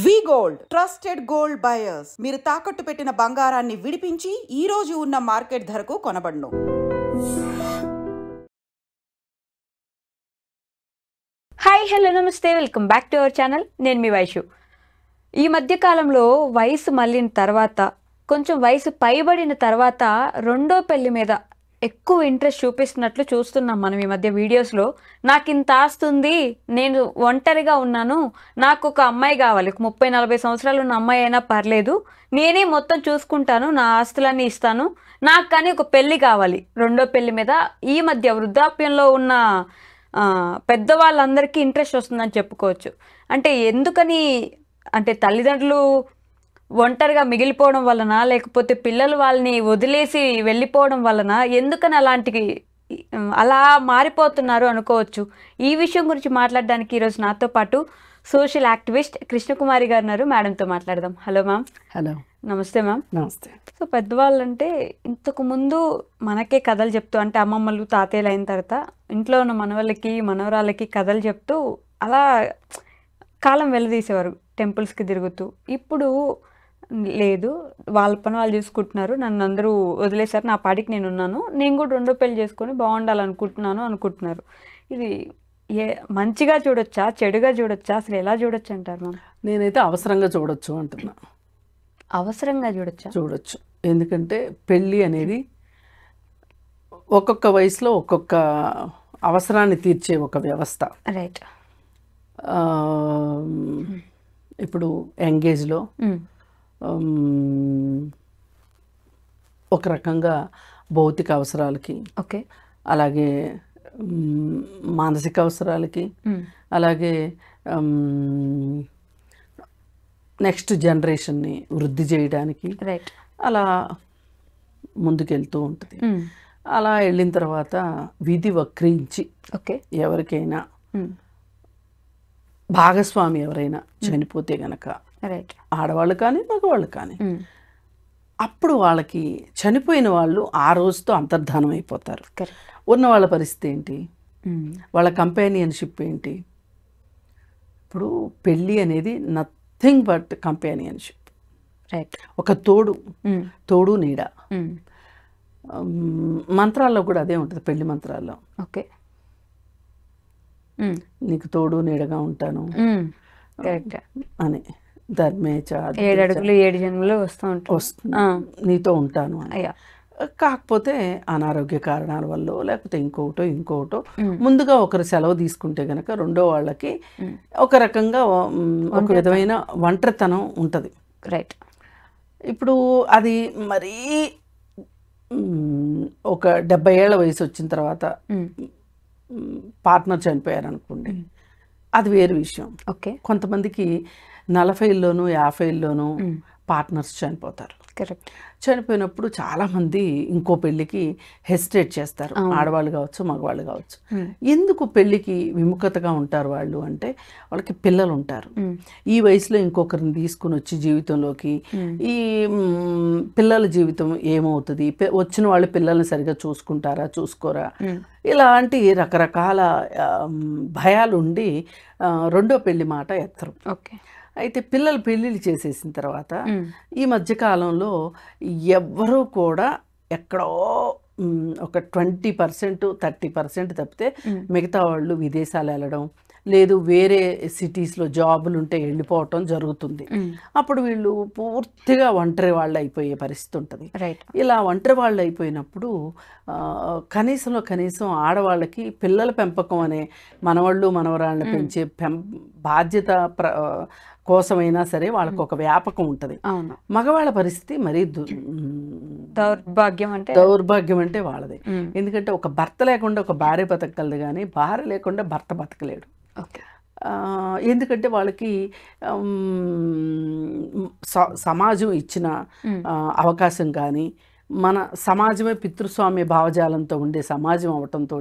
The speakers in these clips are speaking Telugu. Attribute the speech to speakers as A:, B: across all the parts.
A: వి గోల్డ్ ట్రస్టెడ్ గోల్డ్ బయర్స్. మీరు తాకట్టు పెట్టిన బంగారాన్ని విడిపించి ఈ రోజు ఉన్న మార్కెట్ ధరకు కొనబడును.
B: హాయ్ హలో నమస్తే, welcome back to our channel. నేను మీ వైషు. ఈ మధ్య కాలంలో వయసు మళ్ళిన తర్వాత, కొంచెం వయసు పైబడిన తర్వాత రెండో పెళ్లి మీద ఎక్కువ ఇంట్రెస్ట్ చూపిస్తున్నట్లు చూస్తున్నాం మనం ఈ మధ్య వీడియోస్లో. నాకు ఇంత ఆస్తుంది, నేను ఒంటరిగా ఉన్నాను, నాకు ఒక అమ్మాయి కావాలి, 30-40 సంవత్సరాలు ఉన్న అమ్మాయి అయినా పర్లేదు, నేనే మొత్తం చూసుకుంటాను, నా ఆస్తులన్నీ ఇస్తాను, నాకు కానీ ఒక పెళ్ళి కావాలి. రెండో పెళ్లి మీద ఈ మధ్య వృద్ధాప్యంలో ఉన్న పెద్దవాళ్ళందరికీ ఇంట్రెస్ట్ వస్తుందని చెప్పుకోవచ్చు. అంటే ఎందుకని, అంటే తల్లిదండ్రులు ఒంటరిగా మిగిలిపోవడం వలన, లేకపోతే పిల్లలు వాళ్ళని వదిలేసి వెళ్ళిపోవడం వలన, ఎందుకని అలా మారిపోతున్నారు అనుకోవచ్చు. ఈ విషయం గురించి మాట్లాడడానికి ఈరోజు నాతో పాటు సోషల్ యాక్టివిస్ట్ కృష్ణకుమారి గారు ఉన్నారు. మేడంతో మాట్లాడదాం. Hello ma'am.
C: హలో,
B: నమస్తే మ్యామ్.
C: నమస్తే.
B: సో పెద్దవాళ్ళు అంటే ఇంతకు ముందు మనకే కథలు చెప్తూ, అంటే అమ్మమ్మలు తాతయ్యలు అయిన తర్వాత ఇంట్లో ఉన్న మనవాళ్ళకి మనవరాళ్ళకి కథలు చెప్తూ అలా కాలం వెళ్ళదీసేవారు, టెంపుల్స్కి తిరుగుతూ. ఇప్పుడు లేదు, వాళ్ళ పని వాళ్ళు చూసుకుంటున్నారు, నన్ను అందరూ వదిలేశారు, నా పాటికి నేను ఉన్నాను, నేను కూడా రెండో పెళ్లి చేసుకొని బాగుండాలనుకుంటున్నారు. ఇది మంచిగా చూడొచ్చా, చెడుగా చూడొచ్చా, అసలు ఎలా చూడొచ్చు అంటారు మ్యామ్?
C: నేనైతే అవసరంగా చూడొచ్చు అంటున్నా.
B: అవసరంగా చూడొచ్చు.
C: ఎందుకంటే పెళ్ళి అనేది ఒక్కొక్క వయసులో ఒక్కొక్క అవసరాన్ని తీర్చే ఒక వ్యవస్థ.
B: రైట్.
C: ఇప్పుడు ఎంగేజ్లో ఒక రకంగా భౌతిక అవసరాలకి,
B: ఓకే,
C: అలాగే మానసిక అవసరాలకి, అలాగే నెక్స్ట్ జనరేషన్ని వృద్ధి చేయడానికి
B: రైట్,
C: అలా ముందుకెళ్తూ ఉంటుంది. అలా వెళ్ళిన తర్వాత విధి వక్రించి
B: ఓకే,
C: ఎవరికైనా భాగస్వామి ఎవరైనా చనిపోతే గనక,
B: రైట్,
C: ఆడవాళ్ళు కానీ మగవాళ్ళు కానీ, అప్పుడు వాళ్ళకి చనిపోయిన వాళ్ళు ఆ రోజుతో అంతర్ధానం అయిపోతారు. ఉన్న వాళ్ళ పరిస్థితి ఏంటి, వాళ్ళ కంపానియన్షిప్ ఏంటి? ఇప్పుడు పెళ్ళి అనేది నథింగ్ బట్ కంపానియన్షిప్.
B: రైట్.
C: ఒక తోడు నీడ. మంత్రాల్లో కూడా అదే ఉంటుంది, పెళ్లి మంత్రాల్లో.
B: ఓకే,
C: నీకు తోడు నీడగా ఉంటాను అని, ధర్మేచ
B: 7 అడుగులు 7 జన్మలు వస్తుంది,
C: నీతో ఉంటాను అని. కాకపోతే అనారోగ్య కారణాల వల్ల, లేకపోతే ఇంకోటో ముందుగా ఒకరు సెలవు తీసుకుంటే గనక రెండో వాళ్ళకి ఒక రకంగా ఒక విధమైన ఒంటరితనం ఉంటుంది.
B: రైట్.
C: ఇప్పుడు అది మరీ ఒక 70 ఏళ్ల వయసు వచ్చిన తర్వాత పార్ట్నర్ చనిపోయారనుకోండి, అది వేరు విషయం.
B: ఓకే.
C: కొంతమందికి 40లోనూ 50లోనూ పార్ట్నర్స్ చనిపోతారు.
B: కరెక్ట్.
C: చనిపోయినప్పుడు చాలామంది ఇంకో పెళ్ళికి హెసిటేట్ చేస్తారు, ఆడవాళ్ళు కావచ్చు మగవాళ్ళు కావచ్చు. ఎందుకు పెళ్ళికి విముఖతగా ఉంటారు వాళ్ళు అంటే, వాళ్ళకి పిల్లలు ఉంటారు. ఈ వయసులో ఇంకొకరిని తీసుకుని వచ్చి జీవితంలోకి, ఈ పిల్లల జీవితం ఏమవుతుంది, వచ్చిన వాళ్ళు పిల్లల్ని సరిగా చూసుకుంటారా చూసుకోరా, ఇలాంటి రకరకాల భయాలు ఉండి రెండో పెళ్లి మాట ఎత్తరు.
B: ఓకే.
C: అయితే పిల్లలు పెళ్ళిళ్ళు చేసేసిన తర్వాత ఈ మధ్యకాలంలో ఎవ్వరూ కూడా ఎక్కడో ఒక 20% 30% తప్పితే మిగతా వాళ్ళు విదేశాలు వెళ్ళడం, లేదు వేరే సిటీస్లో జాబులు ఉంటే వెళ్ళిపోవటం జరుగుతుంది. అప్పుడు వీళ్ళు పూర్తిగా ఒంటరి వాళ్ళు అయిపోయే పరిస్థితి ఉంటుంది. ఇలా ఒంటరి వాళ్ళు అయిపోయినప్పుడు కనీసం ఆడవాళ్ళకి పిల్లల పెంపకం అనే, మనవాళ్ళు మనవరాళ్ళని పెంచే బాధ్యత కోసమైనా సరే వాళ్ళకు ఒక వ్యాపకం ఉంటుంది. మగవాళ్ళ పరిస్థితి మరీ దౌర్భాగ్యం అంటే వాళ్ళది. ఎందుకంటే ఒక భర్త లేకుండా ఒక భార్య బతకగలదు, కానీ భార్య లేకుండా భర్త బతకలేడు. ఎందుకంటే వాళ్ళకి సమాజం ఇచ్చిన అవకాశం కానీ, మన సమాజమే పితృస్వామ్య భావజాలంతో ఉండే సమాజం అవటంతో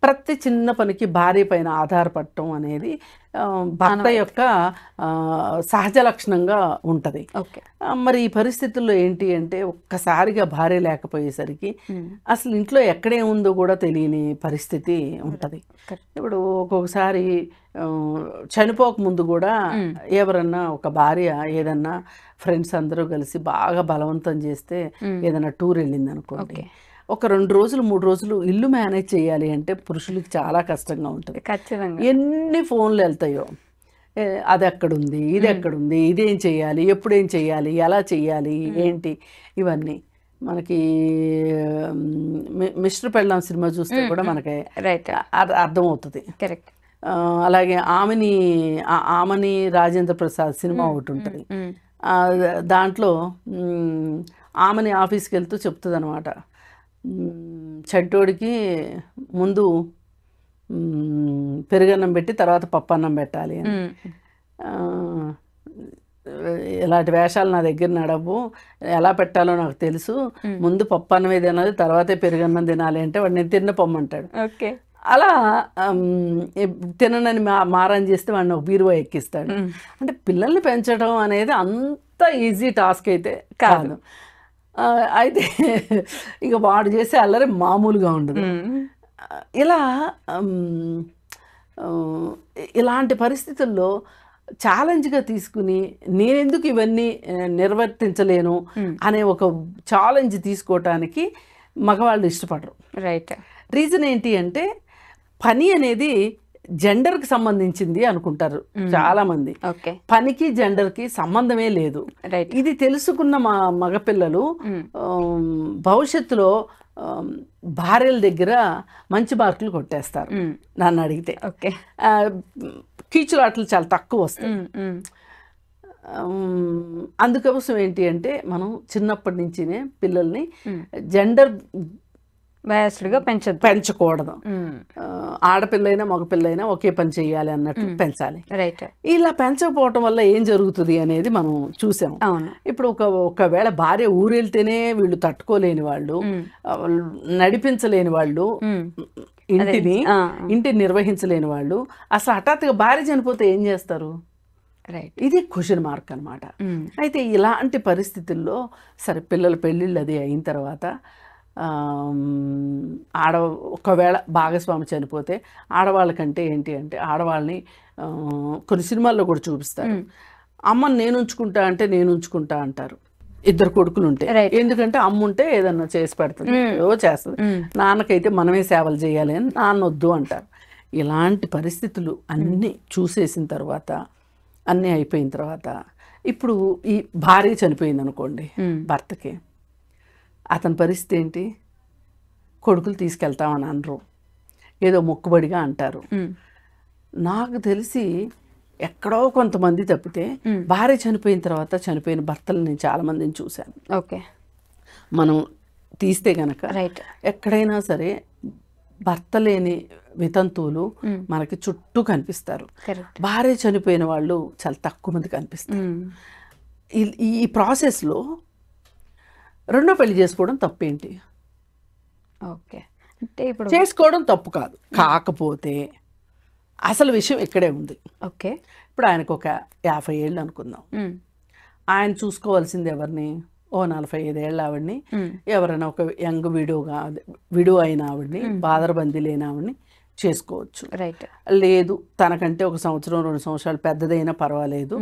C: ప్రతి చిన్న పనికి భార్య పైన ఆధారపడటం అనేది భర్త యొక్క సహజ లక్షణంగా ఉంటుంది.
B: ఓకే.
C: మరి ఈ పరిస్థితుల్లో ఏంటి అంటే ఒక్కసారిగా భార్య లేకపోయేసరికి అసలు ఇంట్లో ఎక్కడేముందో కూడా తెలియని పరిస్థితి ఉంటుంది. ఇప్పుడు ఒక్కొక్కసారి చనిపోక ముందు కూడా ఎవరన్నా ఒక భార్య ఏదన్నా ఫ్రెండ్స్ అందరూ కలిసి బాగా బలవంతం చేస్తే ఏదైనా టూర్ వెళ్ళింది అనుకోండి, ఒక 2 రోజులు 3 రోజులు ఇల్లు మేనేజ్ చేయాలి అంటే పురుషులకి చాలా కష్టంగా ఉంటుంది.
B: ఖచ్చితంగా
C: ఎన్ని ఫోన్లు వెళ్తాయో, అది ఎక్కడుంది, ఇది ఎక్కడుంది, ఇదేం చేయాలి, ఎప్పుడేం చేయాలి, ఎలా చేయాలి, ఏంటి, ఇవన్నీ మనకి మిస్టర్ పెళ్ళాం సినిమా చూస్తే కూడా మనకి అర్థమవుతుంది.
B: కరెక్ట్.
C: అలాగే ఆమని రాజేంద్ర ప్రసాద్ సినిమా ఒకటి ఉంటుంది. దాంట్లో ఆమని ఆఫీస్కి వెళ్తూ చెప్తుంది అనమాట, చంటోడికి ముందు పెరుగన్నం పెట్టి తర్వాత పప్పన్నం పెట్టాలి అని. ఇలాంటి వేషాలు నా దగ్గర నడవు, ఎలా పెట్టాలో నాకు తెలుసు, ముందు పప్పన్నం తినాలి తర్వాతే పెరుగన్నం తినాలి అంటే వాడు నేను తిన్న పొమ్మంటాడు.
B: ఓకే.
C: అలా తిననని మారం చేస్తే వాడిని ఒక బీరువా ఎక్కిస్తాడు. అంటే పిల్లల్ని పెంచడం అనేది అంత ఈజీ టాస్క్ అయితే కాదు. అయితే ఇక వాడు చేసే అల్లరి మామూలుగా ఉండదు. ఇలాంటి పరిస్థితుల్లో ఛాలెంజ్గా తీసుకుని నేనెందుకు ఇవన్నీ నిర్వర్తించలేను అనే ఒక ఛాలెంజ్ తీసుకోవటానికి మగవాళ్ళు ఇష్టపడరు.
B: రైట్.
C: రీజన్ ఏంటి అంటే పని అనేది జెండర్కి సంబంధించింది అనుకుంటారు చాలామంది. పనికి జెండర్కి సంబంధమే లేదు. ఇది తెలుసుకున్న మగపిల్లలు భవిష్యత్తులో భార్యల దగ్గర మంచి మార్కులు కొట్టేస్తారు. నన్ను అడిగితే కీచులాటలు చాలా తక్కువ వస్తాయి. అందుకోసం ఏంటి అంటే మనం చిన్నప్పటి నుంచినే పిల్లల్ని జెండర్
B: బయాస్డ్గా
C: పెంచకూడదు. ఆడపిల్లైనా మగపిల్లైనా ఒకే పని చేయాలి అన్నట్టు పెంచాలి. ఇలా పెంచకపోవటం వల్ల ఏం జరుగుతుంది అనేది మనం చూసాం. ఇప్పుడు ఒకవేళ భార్య ఊరెళ్తేనే వీళ్ళు తట్టుకోలేని వాళ్ళు, నడిపించలేని వాళ్ళు, ఇంటిని నిర్వహించలేని వాళ్ళు అసలు హఠాత్తుగా భార్య చనిపోతే ఏం చేస్తారు? ఇది క్వశ్చన్ మార్క్ అనమాట. అయితే ఇలాంటి పరిస్థితుల్లో సరే పిల్లల పెళ్ళిళ్ళు అది అయిన తర్వాత ఒకవేళ భాగస్వామి చనిపోతే ఆడవాళ్ళకంటే ఏంటి అంటే ఆడవాళ్ళని కొన్ని సినిమాల్లో కూడా చూపిస్తారు. అమ్మని నేను ఉంచుకుంటా అంటే నేను ఉంచుకుంటా అంటారు. 2 కొడుకులు ఉంటే, ఎందుకంటే అమ్మ ఉంటే ఏదన్నా చేసి పెడుతుంది, ఏవో చేస్తుంది. నాన్నకైతే మనమే సేవలు చేయాలి అని నాన్న వద్దు అంటారు. ఇలాంటి పరిస్థితులు అన్నీ చూసేసిన తర్వాత, అన్నీ అయిపోయిన తర్వాత ఇప్పుడు ఈ భార్య చనిపోయింది అనుకోండి, భర్తకి అతని పరిస్థితి ఏంటి? కొడుకులు తీసుకెళ్తామని అనరు, ఏదో మొక్కుబడిగా అంటారు. నాకు తెలిసి ఎక్కడో కొంతమంది తప్పితే భార్య చనిపోయిన తర్వాత చనిపోయిన భర్తలు నేను చాలామందిని చూశాను. మనం తీస్తే గనక ఎక్కడైనా సరే భర్త లేని వితంతువులు మనకి చుట్టూ కనిపిస్తారు. భార్య చనిపోయిన వాళ్ళు చాలా తక్కువ మంది కనిపిస్తారు. ఈ ప్రాసెస్లో రెండో పెళ్లి చేసుకోవడం తప్పేంటి?
B: అంటే ఇప్పుడు
C: చేసుకోవడం తప్పు కాదు, కాకపోతే అసలు విషయం ఇక్కడే ఉంది. ఇప్పుడు ఆయనకు ఒక 50 ఏళ్ళు అనుకుందాం. ఆయన చూసుకోవాల్సింది ఎవరిని? ఓ 45 ఏళ్ళ ఆవిడ్ని, ఎవరైనా ఒక యంగ్ విడో అయిన ఆవిడ్ని, బాదరబందీ లేని ఆవిడ్ని చేసుకోవచ్చు. లేదు తనకంటే 1 సంవత్సరం 2 సంవత్సరాలు పెద్దదైనా పర్వాలేదు,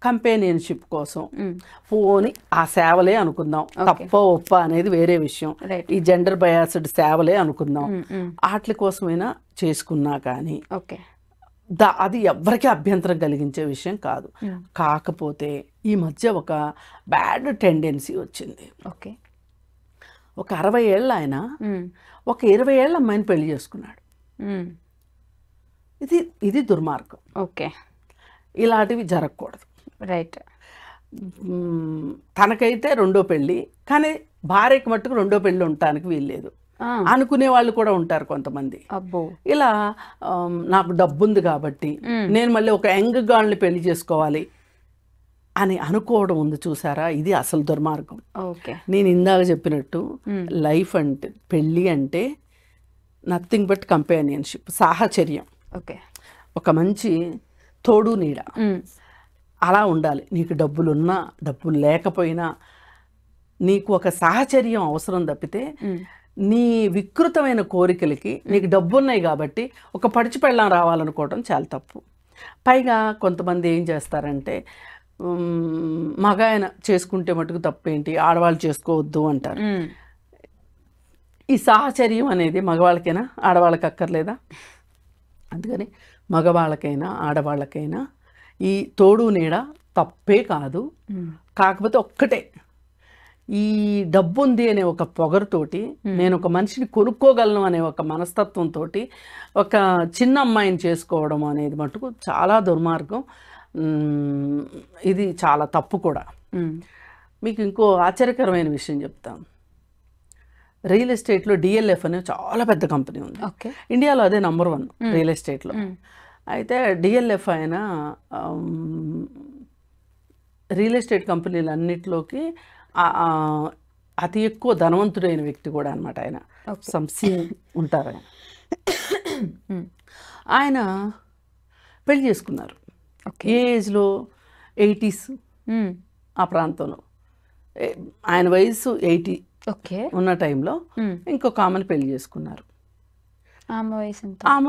C: కంపెనీషిప్ కోసం పోని ఆ సేవలే అనుకుందాం. తప్ప ఒప్ప అనేది వేరే విషయం. ఈ జెండర్ బయాస్డ్ సేవలే అనుకుందాం. వాటి కోసమైనా చేసుకున్నా కానీ అది ఎవరికి అభ్యంతరం కలిగించే విషయం కాదు. కాకపోతే ఈ మధ్య ఒక బ్యాడ్ టెండెన్సీ వచ్చింది. ఒక 60 ఏళ్ళ ఆయన ఒక 20 ఏళ్ళ అమ్మాయిని పెళ్లి చేసుకున్నాడు. ఇది దుర్మార్గం. ఇలాంటివి జరగకూడదు. తనకైతే రెండో పెళ్ళి, కానీ భార్యకి మట్టుకు రెండో పెళ్ళి ఉండటానికి వీల్లేదు అనుకునే వాళ్ళు కూడా ఉంటారు కొంతమంది. ఇలా నాకు డబ్బు ఉంది కాబట్టి నేను మళ్ళీ ఒక యంగ్ గాల్ని పెళ్లి చేసుకోవాలి అని అనుకోవడం ఉంది చూసారా, ఇది అసలు దుర్మార్గం. నేను ఇందాక చెప్పినట్టు లైఫ్ అంటే పెళ్ళి అంటే నథింగ్ బట్ కంపానియన్షిప్, సాహచర్యం. ఒక మంచి తోడు నీడ అలా ఉండాలి. నీకు డబ్బులున్నా డబ్బులు లేకపోయినా నీకు ఒక సహచర్యం అవసరం తప్పితే నీ వికృతమైన కోరికలకి నీకు డబ్బున్నాయి కాబట్టి ఒక పడిచి పెళ్ళం రావాలనుకోవడం చాలా తప్పు. పైగా కొంతమంది ఏం చేస్తారంటే మగాయన చేసుకుంటే మటుకు తప్పేంటి, ఆడవాళ్ళు చేసుకోవద్దు అంటారు. ఈ సాహచర్యం అనేది మగవాళ్ళకైనా ఆడవాళ్ళకి అక్కర్లేదా? అందుకని మగవాళ్ళకైనా ఆడవాళ్ళకైనా ఈ తోడు నీడ తప్పే కాదు. కాకపోతే ఒక్కటే, ఈ డబ్బు ఉంది అనే ఒక పొగరుతోటి నేను ఒక మనిషిని కొనుక్కోగలను అనే ఒక మనస్తత్వంతో ఒక చిన్న అమ్మాయిని చేసుకోవడం అనేది మటుకు చాలా దుర్మార్గం. ఇది చాలా తప్పు కూడా. మీకు ఇంకో ఆశ్చర్యకరమైన విషయం చెప్తాను. రియల్ ఎస్టేట్లో డిఎల్ఎఫ్ అనే చాలా పెద్ద కంపెనీ ఉంది. ఇండియాలో అదే నంబర్ 1 రియల్ ఎస్టేట్లో. అయితే డిఎల్ఎఫ్ ఆయన రియల్ ఎస్టేట్ కంపెనీలన్నిటిలోకి అతి ఎక్కువ ధనవంతుడైన వ్యక్తి కూడా అనమాట. ఆయన సంసింగ్ ఉంటారు. ఆయన పెళ్లి చేసుకున్నారు. ఏ ఏజ్లో? 80s ఆ ప్రాంతంలో. ఆయన వయసు 80 ఉన్న టైంలో ఇంకొక ఆమెను పెళ్లి చేసుకున్నారు. ఆమె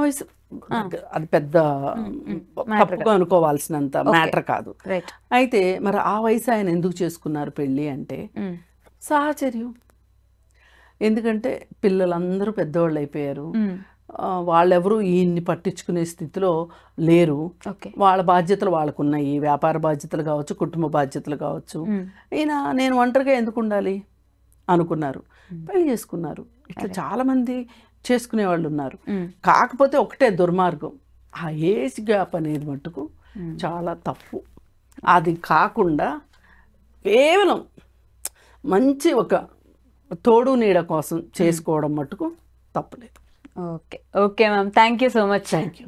C: వయసు అది పెద్ద తప్పుగా అనుకోవాల్సినంత మ్యాటర్ కాదు. అయితే మరి ఆ వయసు ఆయన ఎందుకు చేసుకున్నారు పెళ్ళి అంటే సాహచర్యం. ఎందుకంటే పిల్లలందరూ పెద్దవాళ్ళు అయిపోయారు. వాళ్ళెవరూ ఈయన్ని పట్టించుకునే స్థితిలో లేరు. వాళ్ళ బాధ్యతలు వాళ్ళకున్నాయి, వ్యాపార బాధ్యతలు కావచ్చు, కుటుంబ బాధ్యతలు కావచ్చు. ఈయన నేను ఒంటరిగా ఎందుకు ఉండాలి అనుకున్నారు, పెళ్లి చేసుకున్నారు. ఇట్లా చాలామంది చేసుకునే వాళ్ళు ఉన్నారు. కాకపోతే ఒకటే దుర్మార్గం, ఆ ఏజ్ గ్యాప్ అనేది మట్టుకు చాలా తప్పు. అది కాకుండా కేవలం మంచి ఒక తోడు నీడ కోసం చేసుకోవడం మట్టుకు తప్పులేదు.
B: Okay ma'am, thank you so much.
C: Thank you.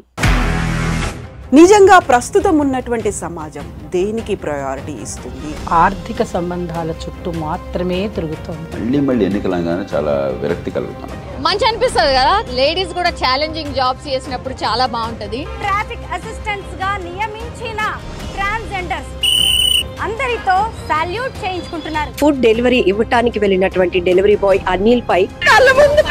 A: నిజంగా ప్రస్తుతం ఉన్నటువంటి సమాజం దేనికి ప్రయారిటీ ఇస్తుంది?
D: ఆర్థిక సంబంధాల చుట్టూ మాత్రమే తిరుగుతుంది.
E: మళ్ళీ ఎన్నికలంగానే చాలా విరక్తి కలుగుతాం.
F: మంచి అనిపిస్తుంది కదా, లేడీస్ కూడా ఛాలెంజింగ్ జాబ్స్ చేసినప్పుడు చాలా బాగుంటది.
G: ట్రాఫిక్ అసిస్టెంట్స్ గా నియమించిన ట్రాన్స్జెండర్స్ అందరితో సాల్యూట్ చేయించుకుంటున్నారు.
H: ఫుడ్ డెలివరీ ఇవ్వటానికి వెళ్ళినటువంటి డెలివరీ బాయ్ అనిల్ పై కళ్ళ ముందు